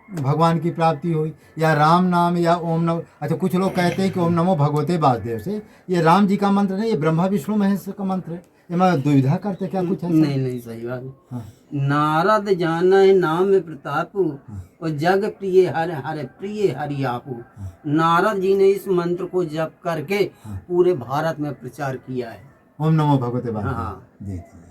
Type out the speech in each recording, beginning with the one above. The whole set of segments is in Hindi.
भगवान की प्राप्ति हुई, या राम नाम या ओम नमो। अच्छा, कुछ लोग कहते हैं कि ओम नमो भगवते वासुदेव से ये राम जी का मंत्र नहीं, ये ब्रह्मा विष्णु महेश का मंत्र है। ये मैं दुविधा करते क्या कुछ ऐसा? नहीं नहीं, सही बात है। हाँ। नारद जाना है नाम प्रतापु, और जग प्रिय हर हर प्रिय हरि आपू। नारद जी ने इस मंत्र को जप करके पूरे भारत में प्रचार किया है। ओम नमो भगवते वासुदेव। हाँ। जी जी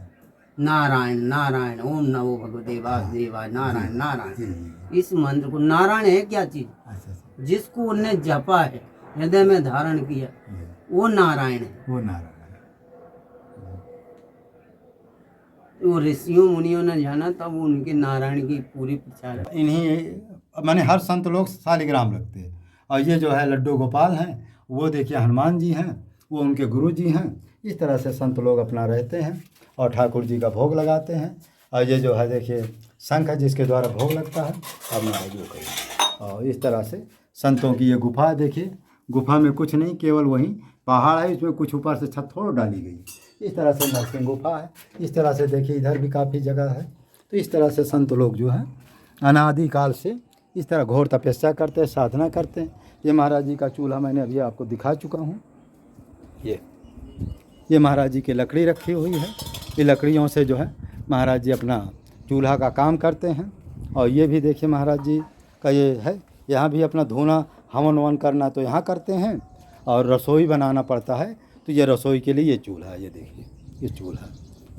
नारायण नारायण ओम नमो भगवते वासुदेवाय, नारायण नारायण। जी। इस मंत्र को, नारायण है क्या चीज? अच्छा अच्छा। जिसको उन्हें जपा है, हृदय में धारण किया, वो नारायण है। वो नारायण। वो ऋषियों मुनियों ने जाना, तब उनके नारायण की पूरी प्रचार है। इन्हीं माने हर संत लोग शालिग्राम रखते हैं। और ये जो है लड्डू गोपाल हैं, वो देखिए हनुमान जी हैं, वो उनके गुरु जी हैं। इस तरह से संत लोग अपना रहते हैं और ठाकुर जी का भोग लगाते हैं। और ये जो है देखिए शंख है जिसके द्वारा भोग लगता है। अब मैं आगे करूँ। और इस तरह से संतों की ये गुफा देखिए, गुफा में कुछ नहीं, केवल वहीं पहाड़ है, इसमें कुछ ऊपर से छत थोड़ा डाली गई। इस तरह से नरसिंह गुफा है। इस तरह से देखिए इधर भी काफ़ी जगह है। तो इस तरह से संत लोग जो है अनादिकाल से इस तरह घोर तपस्या करते हैं, साधना करते हैं। ये महाराज जी का चूल्हा मैंने अभी आपको दिखा चुका हूँ। ये महाराज जी की लकड़ी रखी हुई है। ये लकड़ियों से जो है महाराज जी अपना चूल्हा का काम करते हैं। और ये भी देखिए महाराज जी का ये है, यहाँ भी अपना धोना हवन वन करना तो यहाँ करते हैं, और रसोई बनाना पड़ता है तो ये रसोई के लिए ये चूल्हा, ये देखिए ये चूल्हा,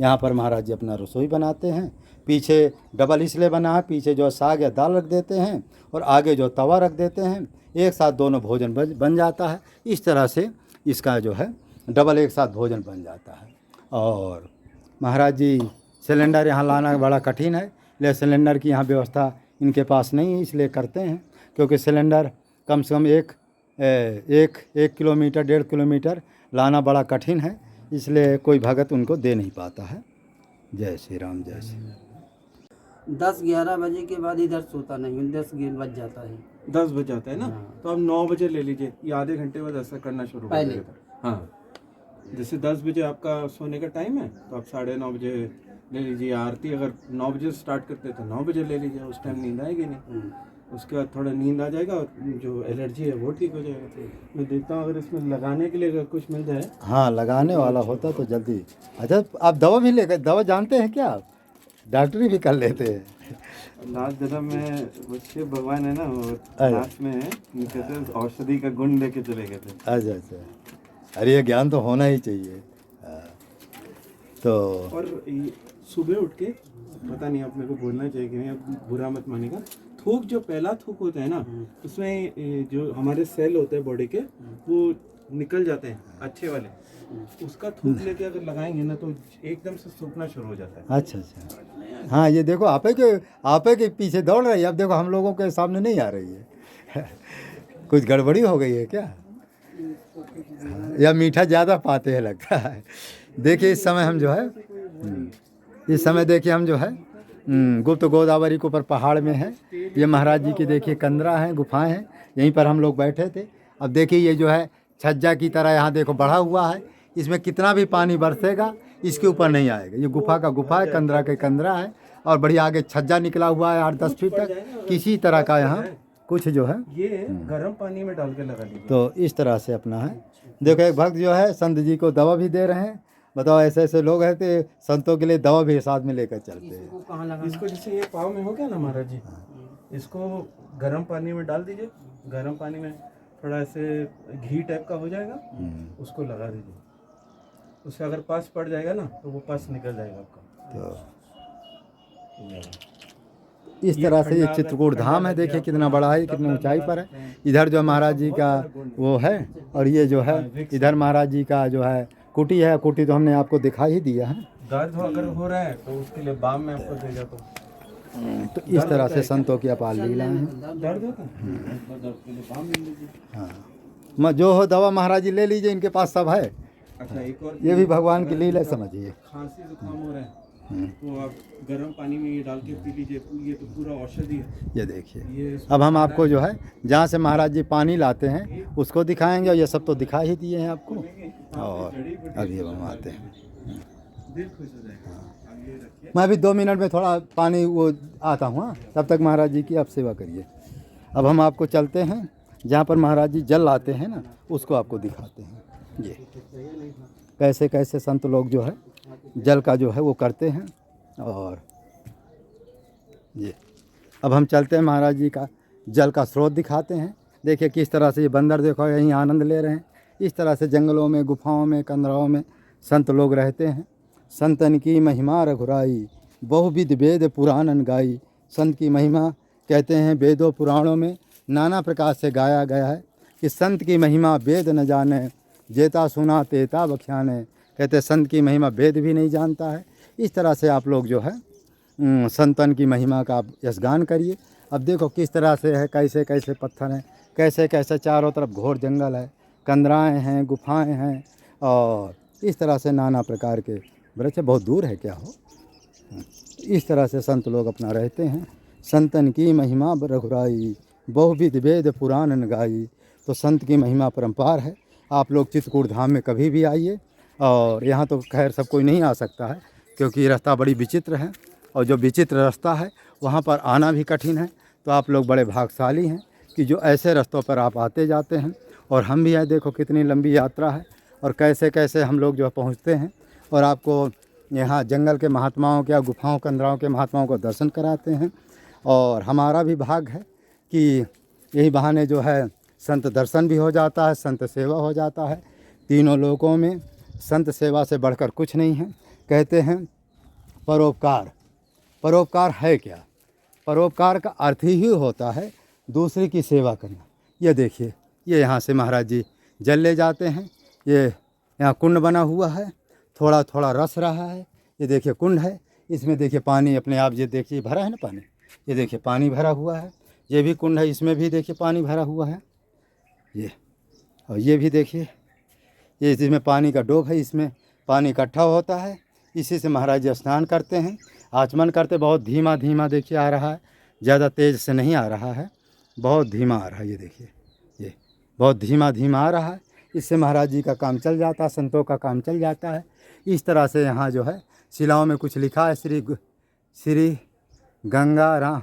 यहाँ पर महाराज जी अपना रसोई बनाते हैं। पीछे डबल इसलिए बना है, पीछे जो साग या दाल रख देते हैं और आगे जो तवा रख देते हैं, एक साथ दोनों भोजन बन जाता है। इस तरह से इसका जो है डबल एक साथ भोजन बन जाता है। और महाराज जी सिलेंडर यहाँ लाना बड़ा कठिन है, इसलिए सिलेंडर की यहाँ व्यवस्था इनके पास नहीं है, इसलिए करते हैं क्योंकि सिलेंडर कम से कम एक किलोमीटर 1.5 किलोमीटर लाना बड़ा कठिन है, इसलिए कोई भगत उनको दे नहीं पाता है। जय श्री राम, जय श्री राम। 10-11 बजे के बाद इधर सोता नहीं हूँ, 10 बज जाता है। 10 बज जाता है ना। हाँ। तो आप 9 बजे ले लीजिए, ये आधे घंटे बाद ऐसा करना शुरू कर पहले। देगा। हाँ, जैसे 10 बजे आपका सोने का टाइम है तो आप 9:30 बजे ले लीजिए। आरती अगर 9 बजे स्टार्ट करते हैं तो 9 बजे ले लीजिए, उस टाइम नींद आएगी नहीं। उसके बाद थोड़ा नींद आ जाएगा और जो एलर्जी है वो ठीक हो जाएगा। मैं देखता हूँ अगर इसमें लगाने के लिए अगर कुछ मिल जाए। हाँ, लगाने वाला होता तो जल्दी। अच्छा, आप दवा भी लेकर, दवा जानते हैं क्या आप? डॉक्टरी भी कर लेते हैं। लास्ट जन्म में वो शिव भगवान है ना, वो लास्ट में कहते हैं औषधि का गुण लेके चले गए थे। अच्छा अच्छा, अरे ये ज्ञान तो होना ही चाहिए। तो और सुबह उठ के पता नहीं, आप मेरे को बोलना चाहिए कि नहीं, आप बुरा मत मानेगा। थूक जो पहला थूक होता है ना, उसमें जो हमारे सेल होते हैं बॉडी के, वो निकल जाते हैं अच्छे वाले। उसका थूक लेके अगर लगाएंगे ना तो एकदम से सूखना शुरू हो जाता है। अच्छा अच्छा, हाँ ये देखो आप के पीछे दौड़ रही है। अब देखो हम लोगों के सामने नहीं आ रही है। कुछ गड़बड़ी हो गई है क्या, या मीठा ज़्यादा पाते हैं लगता है। देखिए इस समय हम जो है गुप्त गोदावरी के ऊपर पहाड़ में है। ये महाराज जी की देखिए कंदरा है, गुफाएं हैं, यहीं पर हम लोग बैठे थे। अब देखिए ये जो है छज्जा की तरह यहाँ देखो बढ़ा हुआ है, इसमें कितना भी पानी बरसेगा इसके ऊपर नहीं आएगा। ये गुफा है, कंदरा के कंदरा है, और बढ़िया आगे छज्जा निकला हुआ है 8-10 फीट तक। किसी तरह का यहाँ कुछ जो है ये गर्म पानी में डाल के लगा लीजिए। तो इस तरह से अपना है। देखो एक भक्त जो है संत जी को दवा भी दे रहे हैं। बताओ, ऐसे ऐसे लोग हैं तो संतों के लिए दवा भी साथ में लेकर चलते हैं। इसको जैसे ये पाँव में हो गया ना महाराज जी, इसको गर्म पानी में डाल दीजिए। गर्म पानी में थोड़ा ऐसे घी टाइप का हो जाएगा, उसको लगा दीजिए। उससे अगर पास पड़ जाएगा ना तो वो पास निकल जाएगा आपका। तो इस तरह से ये चित्रकूट धाम है, देखिए कितना बड़ा है, कितनी ऊंचाई पर है। इधर जो महाराज जी का वो है, और ये जो है इधर महाराज जी का जो है कुटी है। कुटी तो हमने आपको दिखा ही दिया है। दर्द अगर हो रहा है तो उसके लिए बाम में आपको दे जाता हूँ। तो इस तरह से संतों की अपार लीलाएं हैं। दर्द होता है, दर्द के लिए बाम ले लीजिए। हाँ, जो हो दवा महाराज जी ले लीजिए, इनके पास सब है। अच्छा, एक और ये भी भगवान की लीला समझिए। खांसी जुकाम हो रहा है तो आप गर्म पानी में ये डाल के पी लीजिए। ये तो पूरा औषधि है। ये देखिए, अब हम आपको जो है जहाँ से महाराज जी पानी लाते हैं उसको दिखाएंगे, और ये सब तो दिखा ही दिए हैं आपको। और अभी हम आते हैं। दिल खुश हो जाएगा। मैं भी 2 मिनट में थोड़ा पानी वो आता हूँ। हाँ, तब तक महाराज जी की आप सेवा करिए। अब हम आपको चलते हैं जहाँ पर महाराज जी जल लाते हैं ना, उसको आपको दिखाते हैं। ये कैसे कैसे संत लोग जो है जल का जो है वो करते हैं। और ये अब हम चलते हैं, महाराज जी का जल का स्रोत दिखाते हैं। देखिए किस तरह से ये बंदर देखो यहीं आनंद ले रहे हैं। इस तरह से जंगलों में, गुफाओं में, कंदराओं में संत लोग रहते हैं। संतन की महिमा रघुराई, बहुविध वेद पुराणन गाई। संत की महिमा कहते हैं वेदों पुराणों में नाना प्रकार से गाया गया है कि संत की महिमा वेद न जाने, जेता सुना तेता बख्याने। कहते संत की महिमा वेद भी नहीं जानता है। इस तरह से आप लोग जो है संतन की महिमा का आप यशगान करिए। अब देखो किस तरह से है, कैसे कैसे पत्थर हैं, कैसे कैसे चारों तरफ घोर जंगल है, कंदराएँ हैं, गुफाएँ हैं, और इस तरह से नाना प्रकार के वृक्ष। बहुत दूर है क्या हो। इस तरह से संत लोग अपना रहते हैं। संतन की महिमा रघुराई, बहुविध वेद पुराण गाई। तो संत की महिमा परंपार है। आप लोग चित्रकूट धाम में कभी भी आइए। और यहाँ तो खैर सब कोई नहीं आ सकता है क्योंकि रास्ता बड़ी विचित्र है, और जो विचित्र रास्ता है वहाँ पर आना भी कठिन है। तो आप लोग बड़े भाग्यशाली हैं कि जो ऐसे रास्तों पर आप आते जाते हैं। और हम भी हैं, देखो कितनी लंबी यात्रा है और कैसे कैसे हम लोग जो है पहुँचते हैं और आपको यहाँ जंगल के महात्माओं के या गुफाओं कंदराओं के महात्माओं को दर्शन कराते हैं। और हमारा भी भाग है कि यही बहाने जो है संत दर्शन भी हो जाता है, संत सेवा हो जाता है। तीनों लोकों में संत सेवा से बढ़कर कुछ नहीं है। कहते हैं परोपकार। परोपकार है क्या? परोपकार का अर्थ ही होता है दूसरे की सेवा करना। ये देखिए, ये यहाँ से महाराज जी जल ले जाते हैं। ये यहाँ कुंड बना हुआ है, थोड़ा थोड़ा रस रहा है। ये देखिए कुंड है, इसमें देखिए पानी अपने आप, ये देखिए भरा है ना पानी। ये देखिए पानी भरा हुआ है। ये भी कुंड है, इसमें भी देखिए पानी भरा हुआ है। ये और ये भी देखिए, ये इसमें पानी का डोब है, इसमें पानी इकट्ठा होता है। इसी से महाराज जी स्नान करते हैं, आचमन करते। बहुत धीमा धीमा देखिए आ रहा है, ज़्यादा तेज़ से नहीं आ रहा है, बहुत धीमा आ रहा है। ये देखिए, ये बहुत धीमा धीमा आ रहा है। इससे महाराज जी का काम चल जाता है, संतों का काम चल जाता है। इस तरह से यहाँ जो है शिलाओं में कुछ लिखा है, श्री गंगा राम,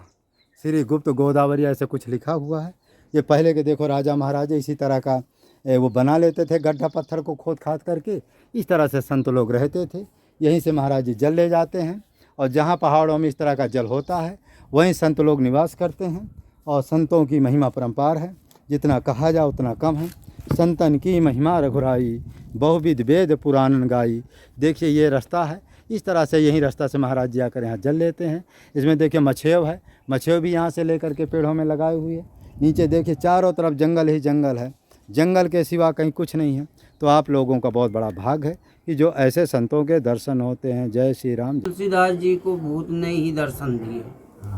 श्री गुप्त गोदावरी, ऐसे कुछ लिखा हुआ है। ये पहले के देखो राजा महाराजा इसी तरह का वो बना लेते थे, गड्ढा पत्थर को खोद खाद करके। इस तरह से संत लोग रहते थे। यहीं से महाराज जी जल ले जाते हैं, और जहाँ पहाड़ों में इस तरह का जल होता है वहीं संत लोग निवास करते हैं। और संतों की महिमा परंपार है, जितना कहा जाए उतना कम है। संतन की महिमा रघुराई, बहुविध वेद पुराण गाई। देखिए ये रास्ता है, इस तरह से यही रास्ता से महाराज जी आकर यहाँ जल लेते हैं। इसमें देखिए मछेव है, मछेव भी यहाँ से लेकर के पेड़ों में लगाए हुए है। नीचे देखिए चारों तरफ जंगल ही जंगल है, जंगल के सिवा कहीं कुछ नहीं है। तो आप लोगों का बहुत बड़ा भाग है कि जो ऐसे संतों के दर्शन होते हैं। जय श्री राम। तुलसीदास जी को भूत ने ही दर्शन दिए,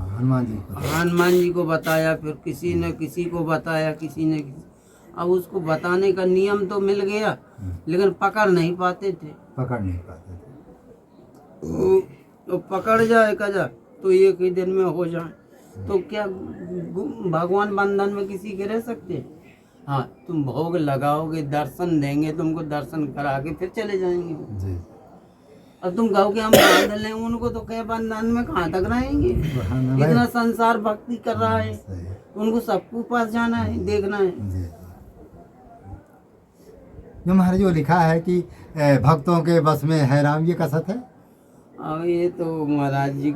हनुमान जी को बताया, फिर किसी ने किसी को बताया, किसी ने अब उसको बताने का नियम तो मिल गया, लेकिन पकड़ नहीं पाते थे। तो पकड़ जाए कजा तो एक ही दिन में हो जाए, तो क्या भगवान बंधन में किसी के रह सकते? हाँ, तुम भोग लगाओगे, दर्शन देंगे, तुमको दर्शन करा के फिर चले जाएंगे जी। अब तुम कहो कि हम बांध लें उनको, तो क्या बंधन में कहाँ तक रहेंगे? इतना संसार भक्ति कर रहा है, उनको सबको पास जाना है, देखना है। जो महाराज जो लिखा है कि भक्तों के बस में है राम, ये कसत है। अब ये तो महाराज जी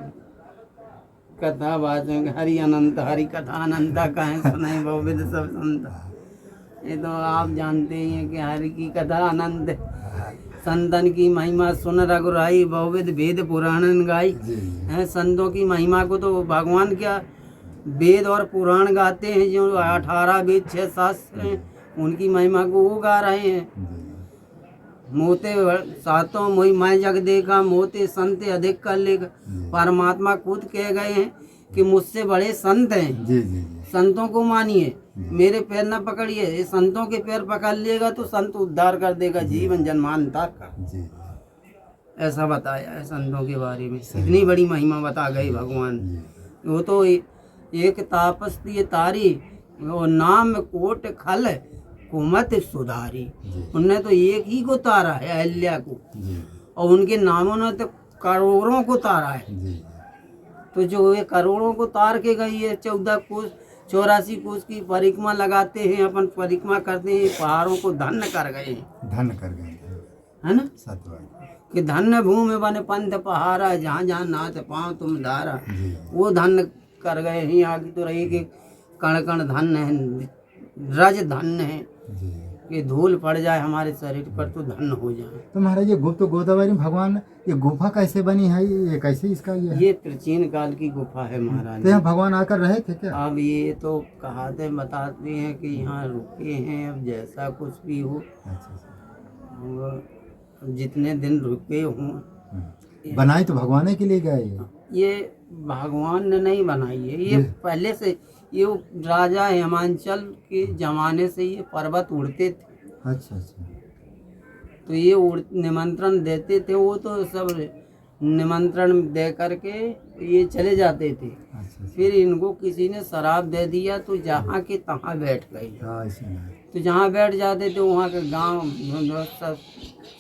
कथा वाचन हरि अनंत, हरि कथा अनंता कहें सुनाई बहुविध सब संता। ये तो आप जानते ही हैं कि हरि की कथा अनंत है। संतन की महिमा सुन रघुराई, बहुविध वेद पुराण गाई। हैं संतों की महिमा को तो भगवान क्या वेद और पुराण गाते हैं, जो 18 वेद 6 शास्त्र हैं, उनकी महिमा को वो गा रहे हैं। मोते सातों मोई मैं जग देखा, मोते संत अधिक कर लेगा। परमात्मा खुद कह गए हैं कि मुझसे बड़े संत हैं। जी जी। संतों को मानिए, मेरे पैर न पकड़िए। ये संतों के पैर पकड़ लेगा तो संत उद्धार कर देगा जीवन जन्मांतर का। जी। ऐसा बताया है संतों के बारे में, इतनी बड़ी महिमा बता गई भगवान। वो तो एक तापस्ती तारी, वो नाम कोट खल कुमत सुधारी। उनने तो एक ही को तारा है, अहल्या को, और उनके नामों ने तो करोड़ों को तारा है। जी तो जो ये करोड़ों को तार के गई है, 14 कोस 84 कोस की परिक्रमा लगाते हैं, अपन परिक्रमा करते हैं, पहाड़ों को धन्य कर गए हैं, धन कर गए है ना। सत्य कि धन्य भूमि बन पंथ पहारा, जहाँ जहाँ नाथ पाँव तुम धारा, जी वो धन्य कर गए हैं। आगे तो रही कि कण कण धन्य है, रज धन्य है, जी। कि धूल पड़ जाए हमारे शरीर पर तो धन्य हो जाए। तो महाराज ये गुप्त गोदावरी में भगवान ये गुफा कैसे बनी है, ये कैसे इसका ये है? ये प्राचीन काल की गुफा है महाराज। तो यहाँ भगवान आकर रहे थे क्या? अब ये तो कहावतें बताती हैं कि यहाँ रुके हैं, अब जैसा कुछ भी हो, अच्छा और जितने दिन रुके हों। बनाई तो भगवान के लिए गए ये भगवान ने नहीं बनाई है, ये पहले से ये राजा हिमांचल के जमाने से ये पर्वत उड़ते थे। अच्छा अच्छा। तो ये निमंत्रण देते थे, वो तो सब निमंत्रण दे करके ये चले जाते थे। अच्छा फिर इनको किसी ने शराब दे दिया तो जहाँ के तहाँ बैठ गए। हाँ ऐसे नहीं। तो जहाँ बैठ जाते थे वहाँ के गांव सब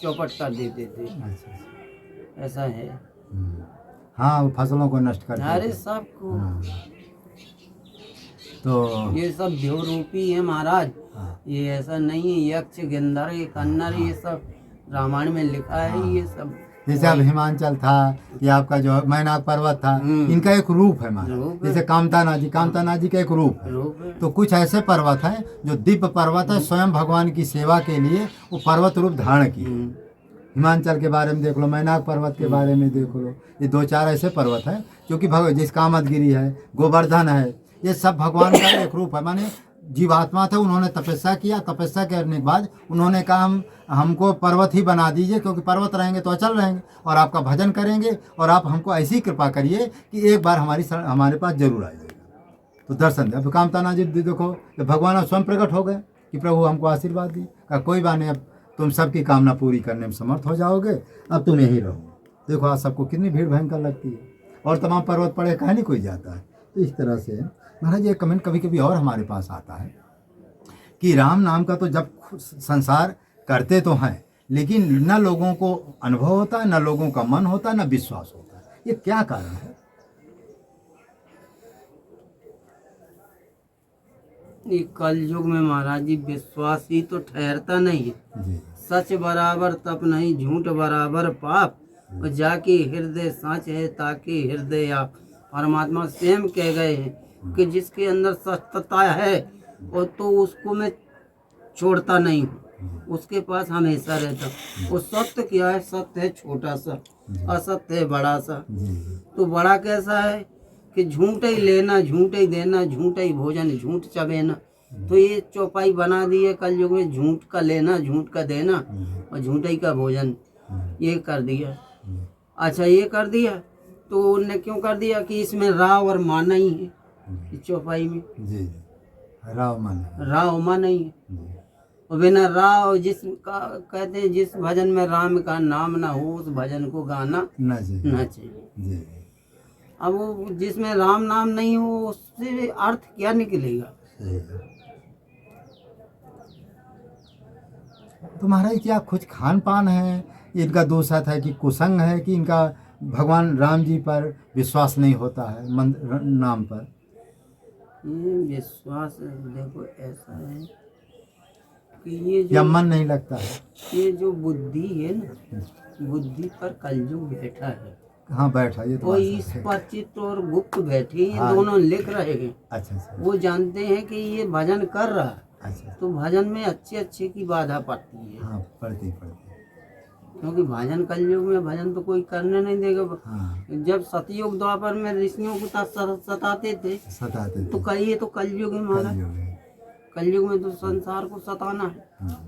चौपट कर देते थे। अच्छा अच्छा। ऐसा है। हाँ वो फसलों को नष्ट कर अरे देते। सबको हाँ। तो ये सब देव रूपी है महाराज। हाँ। ये ऐसा नहीं है यक्ष गंधर्व ये कन्नर ये सब रामायण में लिखा है। ये सब जैसे अब हिमांचल था, ये आपका जो मैनाक पर्वत था, इनका एक रूप है महाराज। रूप है। जैसे कामताना जी का एक रूप है। रूप है। तो कुछ ऐसे पर्वत हैं जो दिव्य पर्वत है, स्वयं भगवान की सेवा के लिए वो पर्वत रूप धारण किए। हिमांचल के बारे में देख लो, मैनाक पर्वत के बारे में देख लो, ये 2-4 ऐसे पर्वत हैं जो कि जिस कामतगिरी है, गोवर्धन है, ये सब भगवान का एक रूप है। माने जीवात्मा थे, उन्होंने तपस्या किया, तपस्या करने के बाद उन्होंने कहा हमको पर्वत ही बना दीजिए, क्योंकि पर्वत रहेंगे तो अचल रहेंगे और आपका भजन करेंगे, और आप हमको ऐसी कृपा करिए कि एक बार हमारे पास जरूर आ जाएगा। तो दर्शन दे। अब कामताना जी देखो, भगवान अब स्वयं प्रकट हो गए कि प्रभु हमको आशीर्वाद दी। कहा कोई बात नहीं, अब तुम सबकी कामना पूरी करने में समर्थ हो जाओगे, अब तुम यहीं रहो। देखो आज सबको कितनी भीड़ भयंकर लगती है, और तमाम पर्वत पड़े कहीं नहीं कोई जाता है। तो इस तरह से महाराज ये कमेंट कभी कभी और हमारे पास आता है कि राम नाम का तो जब संसार करते तो हैं, लेकिन न लोगों को अनुभव होता है, न लोगों का मन होता है, न विश्वास होता है। ये क्या कारण है? ये कल युग में महाराज जी विश्वास ही तो ठहरता नहीं है। जी सच बराबर तप नहीं, झूठ बराबर पाप, और जाके हृदय सच है ताकि हृदय आप। परमात्मा स्वयं कह गए हैं कि जिसके अंदर सत्यता है और तो उसको मैं छोड़ता नहीं हूँ, उसके पास हमेशा रहता। वो सत्य क्या है? सत्य है छोटा सा, असत्य है बड़ा सा। तो बड़ा कैसा है कि झूठ ही लेना, झूठ ही देना, झूठ ही भोजन, झूठ चबेना। तो ये चौपाई बना दी है कल युग में, झूठ का लेना, झूठ का देना और झूठ ही का भोजन, ये कर दिया। अच्छा ये कर दिया तो उनने क्यों कर दिया कि इसमें राव और मा नहीं है, इस चौपाई में जी राव मन राव मा नहीं है। और बिना राव कहते हैं जिस भजन में राम का नाम ना हो उस भजन को गाना ना चाहिए। जी। अब वो जिसमें राम नाम नहीं हो उससे अर्थ क्या निकलेगा? तो महाराज क्या कुछ खान पान है इनका दोषात है कि कुसंग है कि इनका भगवान राम जी पर विश्वास नहीं होता है नाम पर? ये विश्वास देखो ऐसा है कि ये या जो मन नहीं लगता है? ये जो बुद्धि है ना, बुद्धि पर कलयुग बैठा है। हाँ बैठा, ये तो वो बात इस सही है। पर चित्त और गुप्त बैठे हैं, हाँ। दोनों लिख रहे हैं। अच्छा अच्छा वो जानते हैं कि ये भजन कर रहा है, अच्छा। तो भजन में अच्छे अच्छे की बाधा पड़ती है। हाँ पढ़ती क्योंकि भजन कलयुग में भजन तो कोई करने नहीं देगा। हाँ जब सतयुग द्वापर में ऋषियों को सताते थे सताते तो कहिए तो कलयुग है महाराज। कलयुग है। कलयुग में तो संसार को सताना है। हाँ।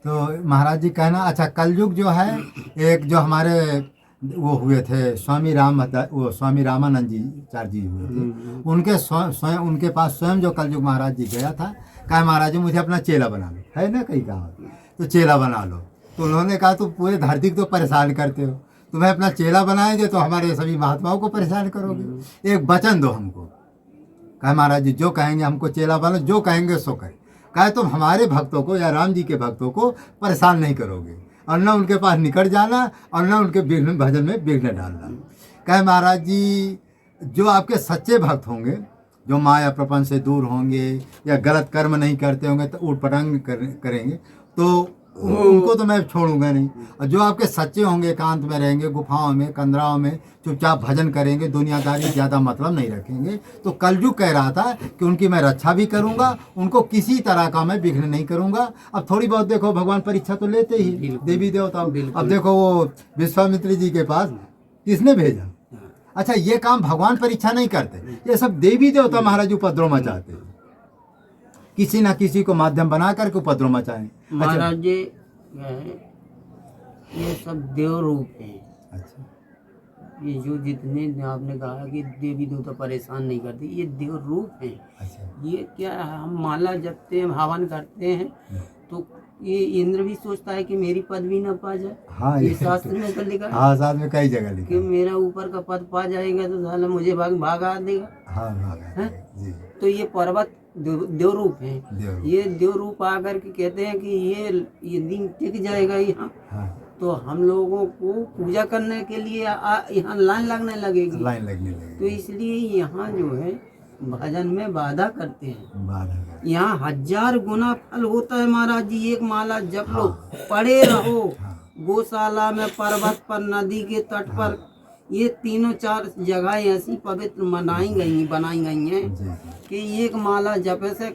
तो महाराज जी कहना अच्छा कलयुग जो है, एक जो हमारे वो हुए थे स्वामी रामानंद जी चार जी हुए थे, उनके स्वयं उनके पास स्वयं जो कलयुग महाराज जी गया था, कहा महाराज जी मुझे अपना चेला बना लो, है ना कहीं कहा तो चेला बना लो। तो उन्होंने कहा तुम पूरे धरती को तो परेशान करते हो, तुम्हें अपना चेला बनाएंगे तो हमारे सभी महात्माओं को परेशान करोगे, एक वचन दो हमको। कहा महाराज जी जो कहेंगे हमको चेला बनो, जो कहेंगे सो करें। कहे तुम हमारे भक्तों को या राम जी के भक्तों को परेशान नहीं करोगे और न उनके पास निकट जाना और न उनके विघ्न भजन में विघ्न डालना। कहे महाराज जी, जो आपके सच्चे भक्त होंगे, जो माया प्रपंच से दूर होंगे या गलत कर्म नहीं करते होंगे, तो उटपटांग करेंगे, तो उनको तो मैं छोड़ूंगा नहीं। और जो आपके सच्चे होंगे, एकांत में रहेंगे, गुफाओं में, कंदराओं में चुपचाप भजन करेंगे, दुनियादारी ज़्यादा मतलब नहीं रखेंगे, तो कलयुग कह रहा था कि उनकी मैं रक्षा भी करूंगा, उनको किसी तरह का मैं विघ्न नहीं करूंगा। अब थोड़ी बहुत देखो, भगवान परीक्षा तो लेते ही देवी देवताओं। अब देखो वो विश्वामित्र जी के पास किसने भेजा? अच्छा, ये काम भगवान परीक्षा नहीं करते, ये सब देवी देवता महाराज उपद्रव मचाते, किसी ना किसी को माध्यम बना करके उपद्रव मचाएं। महाराज जी, ये सब देव रूप है। अच्छा, ये जो जितने आपने कहा कि देवी देवता परेशान नहीं करते, ये देव रूप है। अच्छा, ये क्या है, हम माला जपते हैं, हवन करते हैं, तो ये इंद्र भी सोचता है कि मेरी पदवी न पा जाए। हाँ, ये शास्त्र में तो लिखा है हाँ, साथ में कई जगह कि लिखा। मेरा ऊपर का पद पा जाएगा तो साला मुझे भागा देगा। हाँ, भागा जी, तो ये पर्वत देव रूप है। देव। ये देव रूप आकर के कहते हैं कि ये दिन टिक जाएगा यहाँ, हाँ, तो हम लोगों को पूजा करने के लिए यहाँ लाइन लगने लगेगी। लाइन लगने तो लगी, इसलिए यहाँ जो है भजन में बाधा करते हैं। बाधा। यहाँ 1000 गुना फल होता है महाराज जी। एक माला जप लो, पड़े रहो गौशाला में, पर्वत पर, नदी के तट पर। ये तीनों चार जगह ऐसी पवित्र बनाई गई हैं कि एक माला जपे से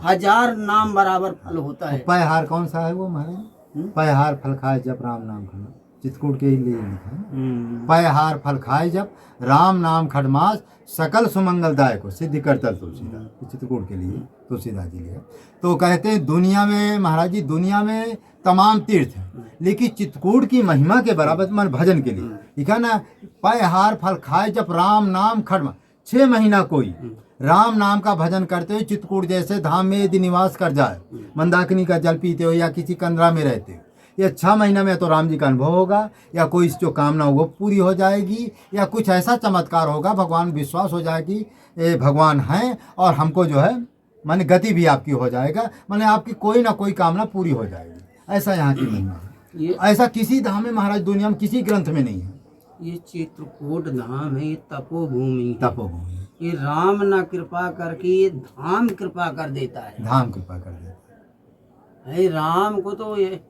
1000 नाम बराबर फल होता है। पैहार कौन सा है वो महाराज? पैहार फल खाए जब राम नाम खड़ा, चित्रकूट के ही लिए लिखा है। पैहार फल खाए जब राम नाम खड़मास, सकल सुमंगलदायक को सिद्धि करता तुलसीदास, चित्रकूट के लिए तुलसीदास जी लिखा। तो कहते हैं दुनिया में महाराज जी, दुनिया में तमाम तीर्थ हैं, लेकिन चित्रकूट की महिमा के बराबर मन भजन के लिए लिखा ना। पैहार फल खाए जब राम नाम खड़मा, 6 महीना कोई राम नाम का भजन करते हुए चित्रकूट जैसे धाम में यदि निवास कर जाए, मंदाकिनी का जल पीते हो या किसी कंदरा में रहते हो, ये 6 महीना में तो राम जी का अनुभव होगा, या कोई जो कामना वो पूरी हो जाएगी, या कुछ ऐसा चमत्कार होगा, भगवान विश्वास हो जाएगी ये भगवान हैं, और हमको जो है माने गति भी आपकी हो जाएगा, माने आपकी कोई ना कोई कामना पूरी हो जाएगी। ऐसा यहाँ की महिमा है। ऐसा किसी धाम में महाराज दुनिया में किसी ग्रंथ में नहीं है। ये चित्रकूट धाम है, ये तपोभूमि है। तपोभूमि, ये राम ना कृपा करके ये धाम कृपा कर देता है। धाम कृपा कर देता है राम को तो ये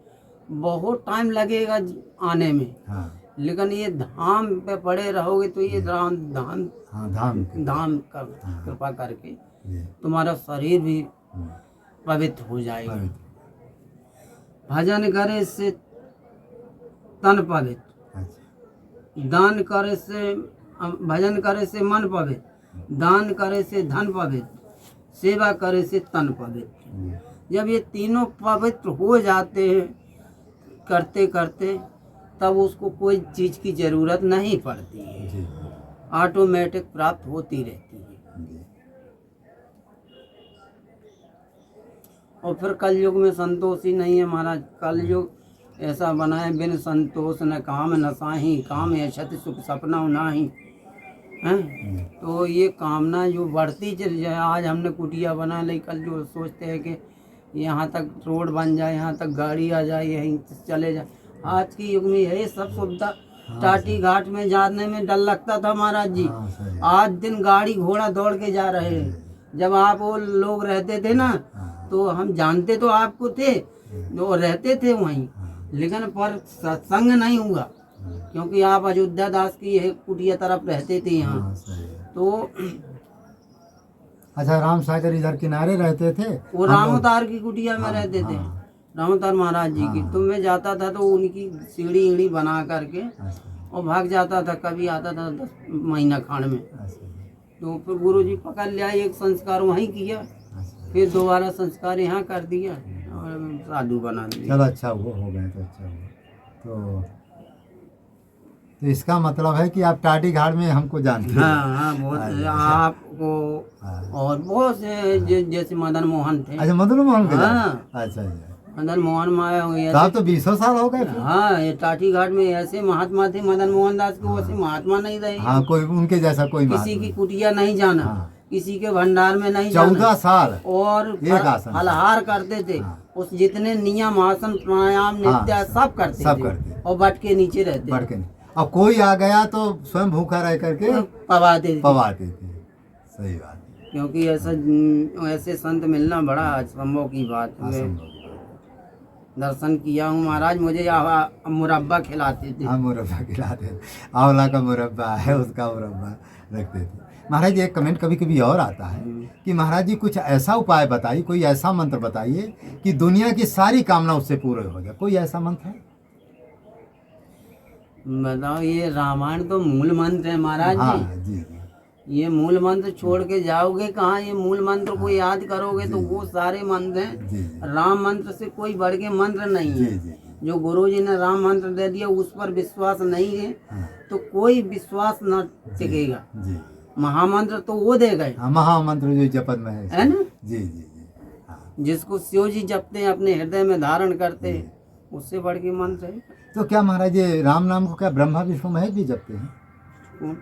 बहुत टाइम लगेगा आने में, हाँ, लेकिन ये धाम पे पड़े रहोगे तो ये धाम धाम हाँ, धाम धाम कृपा करके तुम्हारा शरीर भी पवित्र हो जाएगा। पवित्र। भजन करे से तन पवित्र, अच्छा, दान करे से, भजन करे से मन पवित्र, दान करे से धन पवित्र, सेवा करे से तन पवित्र। जब ये तीनों पवित्र हो जाते हैं करते करते, तब उसको कोई चीज़ की ज़रूरत नहीं पड़ती है, ऑटोमेटिक प्राप्त होती रहती है। और फिर कलयुग में संतोष ही नहीं है महाराज। कलयुग ऐसा बना है, बिन संतोष न काम न साही, काम यशति सुख सपना नाही हैं। तो ये कामना जो बढ़ती चली जाए, आज हमने कुटिया बना ली, कल जो सोचते हैं कि यहाँ तक रोड बन जाए, यहाँ तक गाड़ी आ जाए, यहीं चले जाए। आज के युग में यही सब सुविधा। टाटी घाट में जाने में डर लगता था महाराज जी, आज दिन गाड़ी घोड़ा दौड़ के जा रहे हैं। जब आप वो लोग रहते थे ना, तो हम जानते तो आपको थे, जो रहते थे वहीं, लेकिन पर सत्संग नहीं हुआ, क्योंकि आप अयोध्या दास की कुटिया तरफ रहते थे यहाँ। तो अच्छा, राम सागर इधर किनारे रहते थे, वो रामोतार की कुटिया में रहते थे, रामोतार महाराज जी की। तो मैं जाता था तो उनकी सीढ़ी ईढ़ी बना करके और भाग जाता था। कभी आता था 10 महीना खाड़ में, तो फिर गुरुजी पकड़ लिया, एक संस्कार वहीं किया, फिर दोबारा संस्कार यहाँ कर दिया और साधु बना दिया। चलो अच्छा हुआ, हो गए तो अच्छा हुआ। तो इसका मतलब है कि आप टाटी घाट में हमको जानते हैं। हाँ हाँ, बहुत आपको और बहुत से जैसे मदन मोहन थे। अच्छा, मदन मोहन के हाँ, अच्छा, मदन मोहन माया हुई साहब तो 20 साल हो गए फिर। हाँ, ये टाटी घाट में ऐसे महात्मा थे मदन मोहन दास के, वैसे महात्मा नहीं रहे। हाँ, कोई उनके जैसा कोई किसी की कुटिया नहीं जाना, किसी के भंडार में नहीं 14 जाना। साल और एक आसन। फलहार करते थे। हाँ। उस जितने नियम आसन प्राणायाम नृत्य हाँ, सब करते सब थे करते। और बट के नीचे रहते बढ़ के नहीं। और कोई आ गया तो स्वयं भूखा रह करके पवाते थे। पवाते थे। सही बात है। क्योंकि ऐसे संत मिलना बड़ा असंभव की बात है। असंभव बात। दर्शन किया हूँ महाराज, मुझे मुरब्बा खिलाते थे। हाँ, मुरब्बा खिलाते थे। आंवला का मुरब्बा है, उसका मुरब्बा रखते थे। महाराज जी एक कमेंट कभी कभी और आता है कि महाराज जी कुछ ऐसा उपाय बताइए, कोई ऐसा मंत्र बताइए कि दुनिया की सारी कामना उससे पूरे हो जाए। कोई ऐसा मंत्र है? बताओ, ये रामायण तो मूल मंत्र है महाराज हाँ जी। जी जी। ये मूल मंत्र छोड़ के जाओगे कहाँ? ये मूल मंत्र को याद करोगे तो वो सारे मंत्र हैं। जी राम मंत्र से कोई बढ़ के मंत्र नहीं जी है। जी। जो गुरु जी ने राम मंत्र दे दिया उस पर विश्वास नहीं है हाँ, तो कोई विश्वास न टिकेगा। जी। महामंत्र तो वो दे गए, हाँ, महामंत्र जो जपत में है ना, जी जी जी। हाँ। जिसको शिव जी जपते हैं, अपने हृदय में धारण करते हैं, उससे बढ़ के मंत्र है तो क्या महाराज ये राम नाम को क्या ब्रह्मा विष्णु महेश भी जपते हैं? कौन?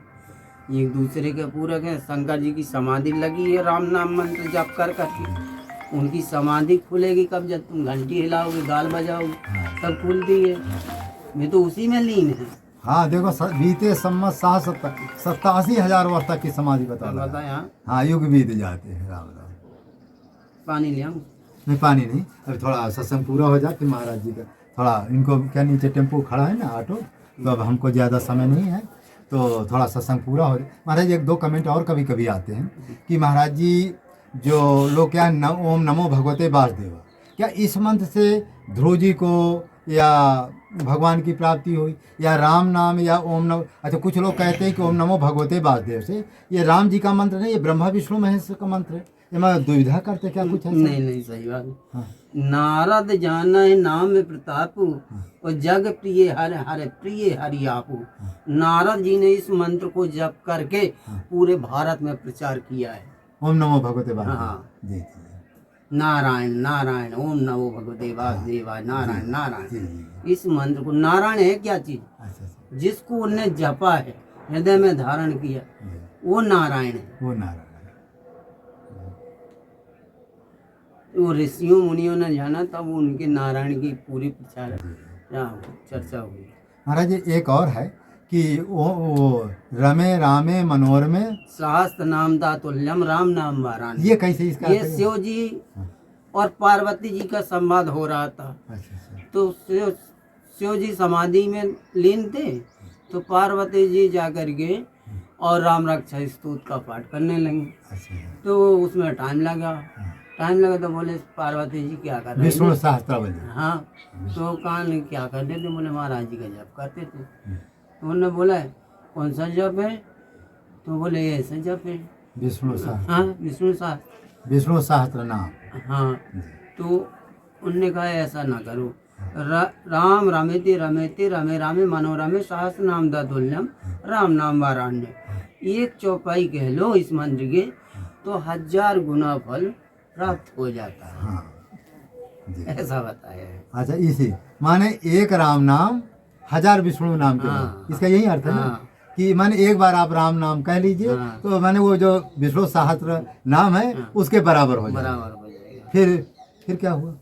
एक दूसरे के पूरक है। शंकर जी की समाधि लगी है राम नाम मंत्र जप कर करके। उनकी समाधि खुलेगी कब? जब तुम घंटी हिलाओगे, गाल बजाओगे, तब खुलती है। मैं तो उसी में लीन है। हाँ देखो, बीते सम्मत 87,000 वर्ष तक की समाधि बता रहा है। बता यहाँ हाँ, युग बीत जाते हैं। राम राम। पानी ले आऊं? नहीं, पानी नहीं, अभी थोड़ा सत्संग पूरा हो जाए फिर महाराज जी का थोड़ा, इनको क्या नीचे टेम्पो खड़ा है ना, ऑटो, तो अब हमको ज़्यादा समय नहीं है, तो थोड़ा सत्संग पूरा हो जाए। महाराज एक दो कमेंट और कभी कभी आते हैं कि महाराज जी जो लोग क्या ओम नमो भगवते वासुदेवा, क्या इस मंत्र से ध्रुव जी को या भगवान की प्राप्ति हुई, या राम नाम या ओम नमो? अच्छा, कुछ लोग कहते हैं कि ओम नमो भगवते वासुदेव से ये राम जी का मंत्र नहीं, ये ब्रह्मा विष्णु महेश का मंत्र है। ये मैं दुविधा करते क्या कुछ ऐसा? नहीं, सही बात है। हाँ। नारद जाना है नाम में प्रतापु और जग प्रिय हर हर प्रिय हरि आपू। नारद जी ने इस मंत्र को जप करके पूरे भारत में प्रचार किया है। ओम नमो भगवते वासुदेव। हाँ। जी जी नारायण नारायण, ओम नमो भगवते वासुदेवाय, नारायण नारायण। जी। इस मंत्र को, नारायण है क्या चीज? अच्छा अच्छा। जिसको उनने जपा है, हृदय में धारण किया, वो नारायण है। वो नारायण। वो ऋषियों मुनियों ने जाना, तब उनके नारायण की पूरी प्रचार चर्चा हुई। महाराज जी एक और है कि वो रमे रामे मनोरमे, सहस्त्र नाम तुल्यम राम नाम वाराणसी। ये कैसे इसका? ये शिव जी और पार्वती जी का संवाद हो रहा था। अच्छा अच्छा। तो शिव जी समाधि में लीन थे, तो पार्वती जी जाकर के और राम रक्षा स्तुति का पाठ करने लगी। अच्छा। तो उसमें टाइम लगा तो बोले पार्वती जी क्या कर रहे विष्णु हैं? सहस्त्रावली। हाँ, तो कहा नहीं क्या करते थे? बोले महाराज जी का जप करते थे। तो उन्होंने बोला कौन सा जप है? तो बोले ऐसा जप है। विष्णु सहस्त्र। हाँ, विष्णु सहस्त्र। विष्णु सहस्त्र नाम। हाँ, तो उनने कहा ऐसा ना करो। राम रमेति रमेति रमे रामे मनोरमे सहस्त्र नाम तुल्यम राम नाम वाराण्य। एक चौपाई कह लो इस मंत्र के तो 1000 गुना फल प्राप्त हो जाता है। हाँ जी। ऐसा बताया है। अच्छा, इसी माने एक राम नाम 1000 विष्णु नाम के। हाँ। इसका यही अर्थ है ना हाँ। कि माने एक बार आप राम नाम कह लीजिए हाँ। तो माने वो जो विष्णु सहस्त्र नाम है हाँ। उसके बराबर हो जाए। बराबर हो जाएगा। फिर क्या हुआ?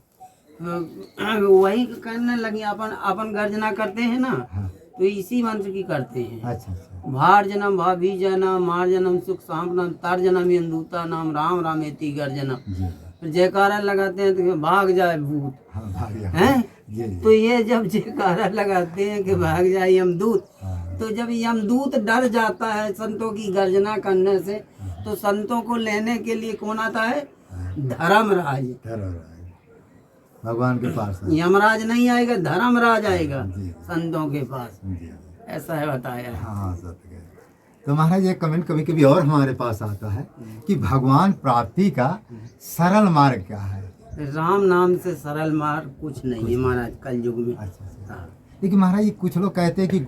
तो वही करने लगी। अपन गर्जना करते हैं ना, हाँ। तो इसी मंत्र की करते हैं। अच्छा अच्छा। भार जन्म भाभी जन्म मार जन्म सुख सांपनम तार जन्म यंदूता नाम राम रामेति गर्जनम। जी। फिर जयकारा लगाते हैं तो भाग जाए भूत, हाँ, भाग गया। हैं? जी जी। तो ये जब जयकारा लगाते हैं कि भाग जाए यमदूत, हाँ। तो जब यमदूत डर जाता है संतों की गर्जना करने से, तो संतों को लेने के लिए कौन आता है? धर्मराज। भगवान के पास है। यमराज नहीं आएगा, धर्मराज आएगा जी। संतों के पास। जी। ऐसा है बताया है। हाँ, सत्य है। तो महाराज एक कमेंट कभी कभी और हमारे पास आता है कि भगवान प्राप्ति का सरल मार्ग क्या है? राम नाम से सरल मार्ग कुछ नहीं है महाराज कल युग में। अच्छा अच्छा। हाँ। लेकिन महाराज कुछ लोग कहते हैं कि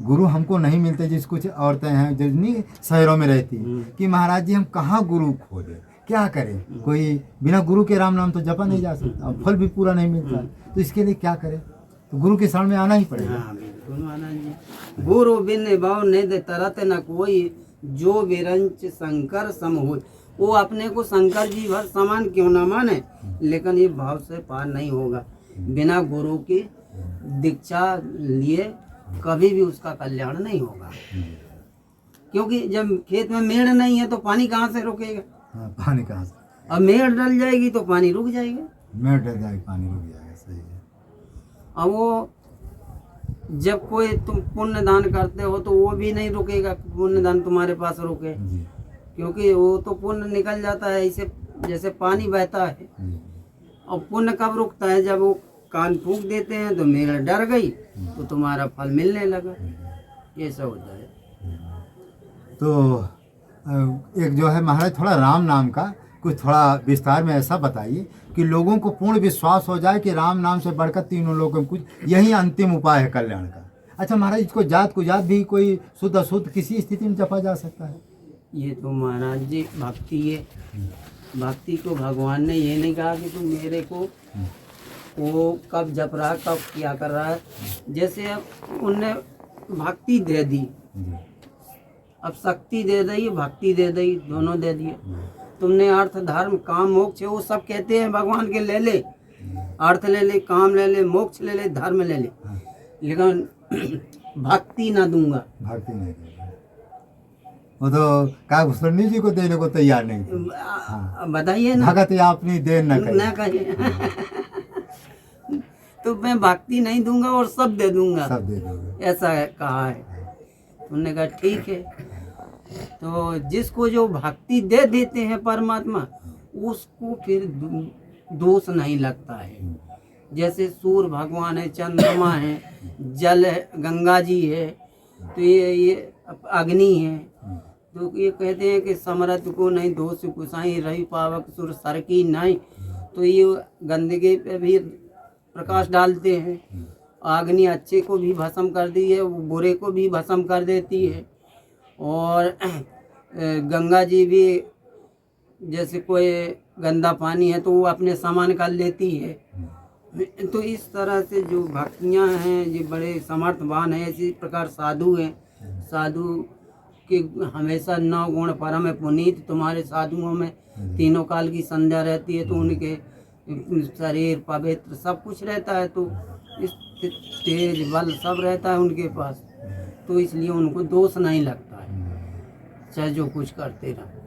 गुरु हमको नहीं मिलते। जिस कुछ औरतें हैं जो नहीं शहरों में रहती कि महाराज जी हम कहाँ गुरु खोजें, क्या करें? कोई बिना गुरु के राम नाम तो जपा नहीं जा सकता और फल भी पूरा नहीं मिलता, तो इसके लिए क्या करें? तो गुरु के शरण में आना ही पड़ेगा। हाँ, बिल्कुल महाराज जी। गुरु बिन भाव नहीं दे तरत न कोई, जो विरंच शंकर सम हो। वो अपने को शंकर जी भर समान क्यों ना माने, लेकिन ये भाव से पार नहीं होगा। बिना गुरु की दीक्षा लिए कभी भी उसका कल्याण नहीं होगा। क्योंकि जब खेत में मेड़ नहीं है तो पानी कहाँ से रुकेगा? हाँ, पानी कहाँ से? अब मेड़ डल जाएगी तो पानी रुक जाएगा। मेड़ डल जाएगी, पानी रुक जाएगा। सही है। अब वो जब कोई तुम पुण्य दान करते हो तो वो भी नहीं रुकेगा, पुण्य दान तुम्हारे पास रुके, जी क्योंकि वो तो पुण्य निकल जाता है ऐसे जैसे पानी बहता है। जी। और पुण्य कब रुकता है? जब वो कान फूंक देते हैं तो मेरा डर गई तो तुम्हारा फल मिलने लगा। ये सब होता है। तो एक जो है महाराज थोड़ा राम नाम का कुछ थोड़ा विस्तार में ऐसा बताइए कि लोगों को पूर्ण विश्वास हो जाए कि राम नाम से बढ़कर तीनों लोगों में कुछ यही अंतिम उपाय है कल्याण का। अच्छा महाराज, इसको जात कुजात भी कोई शुद्ध अशुद्ध किसी स्थिति में जपा जा सकता है? ये तो महाराज जी भक्ति है। भक्ति को भगवान ने ये नहीं कहा कि तुम मेरे को वो कब जप रहा है, कब क्या कर रहा है। जैसे अब उनने भक्ति दे दी, अब शक्ति दे दी, भक्ति दे दी, दोनों दे दिए। तुमने अर्थ धर्म काम मोक्ष वो सब कहते हैं भगवान के, ले ले, अर्थ ले ले, काम ले ले, मोक्ष ले ले, धर्म ले ले, लेकिन भक्ति ना दूंगा। भक्ति नहीं देगा। वो तो कागभूषणी जी को देने को तैयार नहीं थे। बताइए ना, भगत या अपनी देन न कहिए तो मैं भक्ति नहीं दूंगा और सब दे दूंगा, सब दे दोगे। ऐसा कहा है। उन्होंने कहा ठीक है। तो जिसको जो भक्ति दे देते हैं परमात्मा, उसको फिर दोष नहीं लगता है। जैसे सूर्य भगवान है, चंद्रमा है, जल है, गंगा जी है, तो ये अग्नि है। तो ये कहते हैं कि समरथ को नहीं दोष कुसाई, रवि पावक सुर सर की नहीं। तो ये गंदगी पे भी प्रकाश डालते हैं। अग्नि अच्छे को भी भस्म कर दी है, वो बुरे को भी भस्म कर देती है। और गंगा जी भी जैसे कोई गंदा पानी है तो वो अपने समान कर लेती है। तो इस तरह से जो भक्तियाँ हैं, ये बड़े समर्थवान हैं। इसी प्रकार साधु हैं, साधु के हमेशा 9 गुण परम पुनीत। तुम्हारे साधुओं में तीनों काल की संध्या रहती है, तो उनके शरीर पवित्र सब कुछ रहता है, तो इस तेज बल सब रहता है उनके पास, तो इसलिए उनको दोष नहीं लगता है, चाहे जो कुछ करते रहो।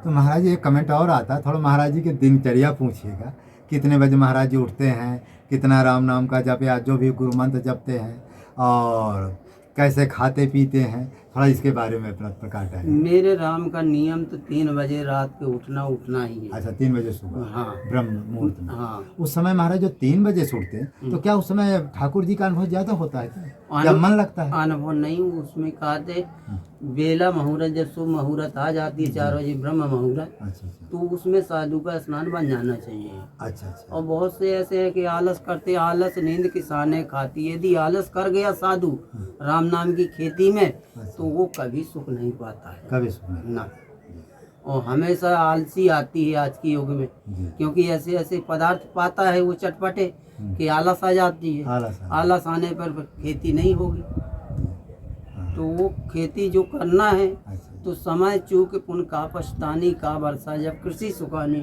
तो महाराज जी एक कमेंट और आता है, थोड़ा महाराज जी की दिनचर्या पूछिएगा। कितने बजे महाराज जी उठते हैं, कितना राम नाम का जप या जो भी गुरु मंत्र जपते हैं, और कैसे खाते पीते हैं, थोड़ा इसके बारे में प्रकाश डालिए। मेरे राम का नियम तो 3 बजे रात के उठना ही है। अच्छा, 3 बजे सुबह? हाँ, ब्रह्म मुहूर्त में। हाँ। उस समय महाराज जो 3 बजे से उठते हैं, तो क्या उस समय ठाकुर जी का अनुभव ज्यादा होता है क्या? या मन लगता है? अनुभव नहीं, उसमें कहते बेला मुहूर्त, जब शुभ मुहूर्त आ जाती है 4 बजे ब्रह्म मुहूर्त, अच्छा, तो उसमें साधु का स्नान बन जाना चाहिए। अच्छा अच्छा। और बहुत से ऐसे हैं कि आलस करते, आलस नींद किसाने खाती। यदि आलस कर गया साधु राम नाम की खेती में, तो वो कभी सुख नहीं पाता है, कभी सुख नहीं ना। और हमेशा आलसी आती है आज के युग में, क्योंकि ऐसे ऐसे पदार्थ पाता है वो चटपटे कि आलस आ जाती है। आलस आने पर खेती नहीं होगी। तो वो खेती जो करना है, तो समय चूक पुन का पछतानी का वर्षा जब कृषि सुखानी।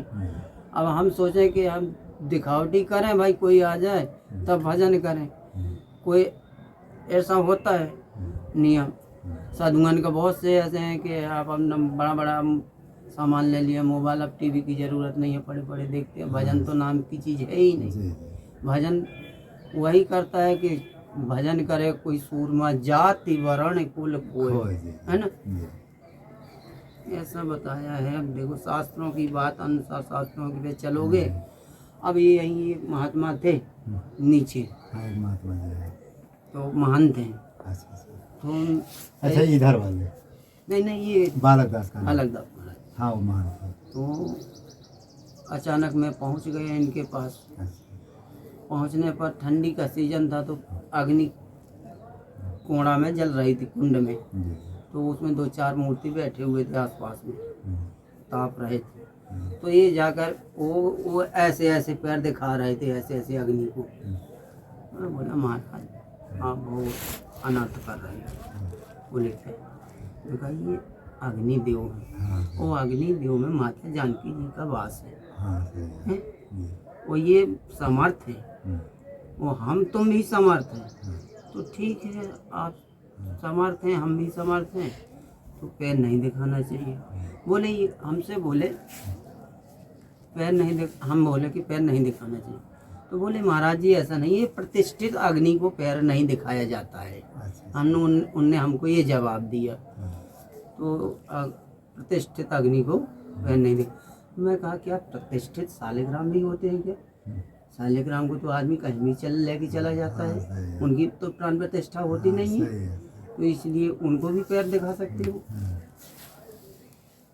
अब हम सोचें कि हम दिखावटी करें, भाई कोई आ जाए तब भजन करें, कोई ऐसा होता है नियम। साधुगण का बहुत से ऐसे हैं कि आप अपना बड़ा बड़ा सामान ले लिया, मोबाइल, अब टीवी की ज़रूरत नहीं है, पड़े पड़े देखते हैं। भजन तो नाम की चीज़ है ही नहीं। भजन वही करता है कि भजन करे कोई सूरमा, जाति वर्ण कुल कोई, है ना। ऐसा बताया है। अब देखो शास्त्रों की बात अनुसार शास्त्रों की पे चलोगे। अब ये यही महात्मा थे नीचे, तो महंत हैं। तो अच्छा, इधर वाले? नहीं, ये बालक दास का अलग दास महाराज। हाँ, वो महंत। तो अचानक मैं पहुंच गया इनके पास। पहुंचने पर ठंडी का सीजन था, तो अग्नि कोड़ा में जल रही थी, कुंड में। तो उसमें 2-4 मूर्ति बैठे हुए थे आसपास में, ताप रहे थे। तो ये जाकर वो ऐसे ऐसे पैर दिखा रहे थे, ऐसे ऐसे अग्नि को। मैं बोला महाराज आप बहुत अनर्थ कर रहे हैं। बोले थे, तो कहा ये अग्निदेव है, वो अग्निदेव में माता जानकी जी का वास है? वो ये समर्थ है, वो हम तुम भी समर्थ हैं, तो ठीक है आप समर्थ हैं हम भी समर्थ हैं, तो पैर नहीं दिखाना चाहिए। बोले ये हमसे बोले पैर नहीं हम बोले कि पैर नहीं दिखाना चाहिए, तो बोले महाराज जी ऐसा नहीं है, प्रतिष्ठित अग्नि को पैर नहीं दिखाया जाता है। हमने उनने हमको ये जवाब दिया, तो प्रतिष्ठित अग्नि को पैर नहीं दिखा। मैं कहा क्या प्रतिष्ठित शालिग्राम भी होते हैं क्या? शालिग्राम को तो आदमी कहीं भी लेके चला जाता है, उनकी तो प्राण प्रतिष्ठा होती नहीं है, तो इसलिए उनको भी पैर दिखा सकते हो।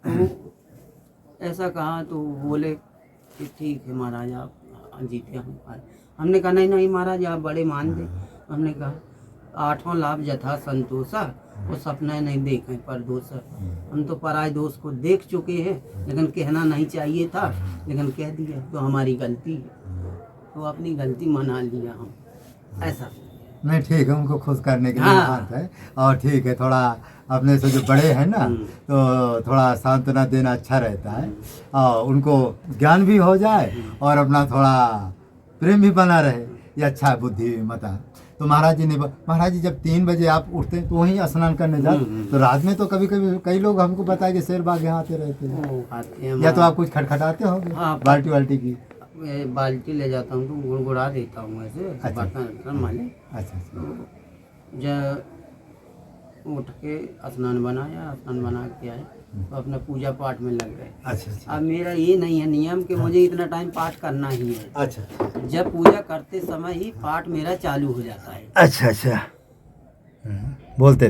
तो ऐसा कहा तो बोले कि ठीक है महाराज आप जीते हम। हमने कहा नहीं नहीं महाराज आप बड़े मान दे। हमने कहा आठों लाभ यथा संतोषा, वो सपना नहीं देखें पर दोषा। हम तो पराय दोष को देख चुके हैं, लेकिन कहना नहीं चाहिए था, लेकिन कह दिया तो हमारी गलती है, तो अपनी गलती मना लिया हम। ऐसा नहीं ठीक है, उनको खुश करने के लिए बात है। और ठीक है, थोड़ा अपने से जो बड़े हैं ना तो थोड़ा सांत्वना देना अच्छा रहता है, और उनको ज्ञान भी हो जाए और अपना थोड़ा प्रेम भी बना रहे, ये अच्छा है बुद्धि मता। तो महाराज जी जब 3 बजे आप उठते हैं तो वहीं स्नान करने जाते, तो रात में तो कभी कभी कई लोग हमको बताए कि शेर बाग यहाँ आते रहते हैं, या तो आप कुछ खटखटाते होंगे बाल्टी वाल्टी की? बाल्टी ले जाता हूँ तो गुड़गुड़ा देता हूँ ऐसे। अच्छा। बर्तन माले अच्छा तो जब उठ के स्नान बना के आए तो अपने पूजा पाठ में लग गए। अच्छा। अब मेरा ये नहीं है नियम कि मुझे इतना टाइम पाठ करना ही है। अच्छा। जब पूजा करते समय ही पाठ मेरा चालू हो जाता है। अच्छा बोलते